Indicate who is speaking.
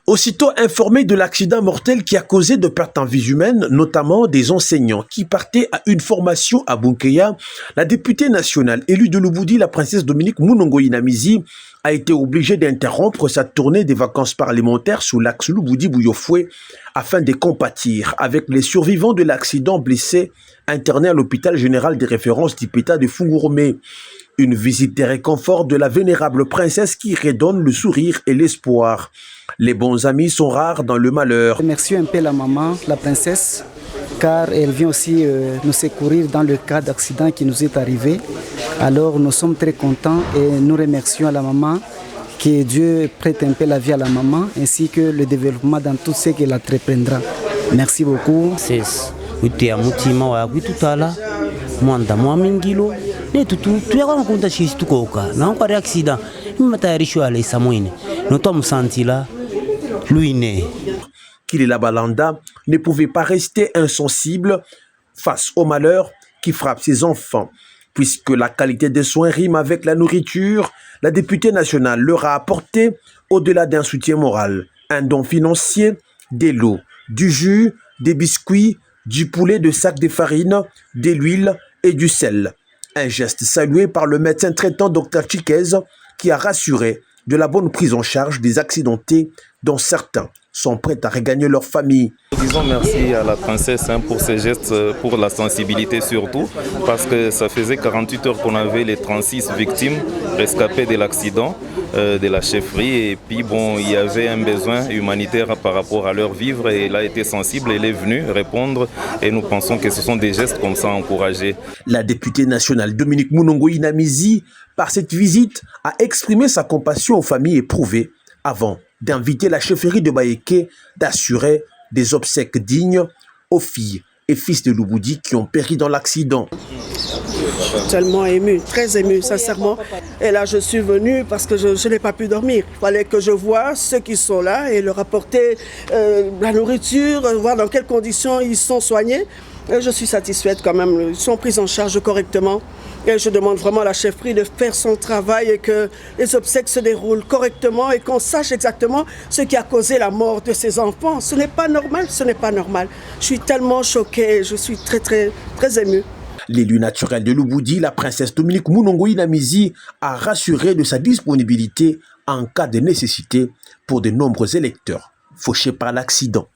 Speaker 1: Aussitôt informé de l'accident mortel qui a causé de pertes en vies humaines, notamment des enseignants qui partaient à une formation à Bunkeya, la députée nationale élue de Lubudi, la princesse Dominique Munongoyi Namizi, a été obligée d'interrompre sa tournée des vacances parlementaires sous l'axe Lubudi-Bouyofoué afin de compatir avec les survivants de l'accident blessés internés à l'hôpital général des références d'Ipeta de Fungurumé. Une visite de réconfort de la vénérable princesse qui redonne le sourire et l'espoir. Les bons amis sont rares dans le malheur.
Speaker 2: Merci un peu la maman, la princesse, car elle vient aussi nous secourir dans le cas d'accident qui nous est arrivé. Alors nous sommes très contents et nous remercions à la maman, que Dieu prête un peu la vie à la maman, ainsi que le développement dans tout ce qu'elle entreprendra. Merci beaucoup.
Speaker 1: Kilila Balanda ne pouvait pas rester insensible face au malheur qui frappe ses enfants. Puisque la qualité des soins rime avec la nourriture, la députée nationale leur a apporté, au-delà d'un soutien moral, un don financier, des lots, du jus, des biscuits, du poulet de sacs de farine, de l'huile et du sel. Un geste salué par le médecin traitant Dr Chiquez qui a rassuré de la bonne prise en charge des accidentés dont certains sont prêts à regagner leur famille.
Speaker 3: Disons merci à la princesse pour ses gestes, pour la sensibilité surtout, parce que ça faisait 48 heures qu'on avait les 36 victimes rescapées de l'accident de la chefferie, et puis bon, il y avait un besoin humanitaire par rapport à leur vivre et elle a été sensible, elle est venue répondre et nous pensons que ce sont des gestes comme ça encouragés.
Speaker 1: La députée nationale Dominique Munongoyi Namizi, par cette visite, a exprimé sa compassion aux familles éprouvées avant d'inviter la chefferie de Baéké d'assurer des obsèques dignes aux filles et fils de Lubudi qui ont péri dans l'accident.
Speaker 4: Tellement ému, très ému, sincèrement. Et là, je suis venue parce que je n'ai pas pu dormir. Il fallait que je voie ceux qui sont là et leur apporter la nourriture, voir dans quelles conditions ils sont soignés. Et je suis satisfaite quand même, ils sont pris en charge correctement. Et je demande vraiment à la chefferie de faire son travail et que les obsèques se déroulent correctement et qu'on sache exactement ce qui a causé la mort de ces enfants. Ce n'est pas normal, ce n'est pas normal. Je suis tellement choquée, je suis très émue.
Speaker 1: L'élu naturel de Lubudi, la princesse Dominique Munongoyi Namizi, a rassuré de sa disponibilité en cas de nécessité pour de nombreux électeurs fauchés par l'accident.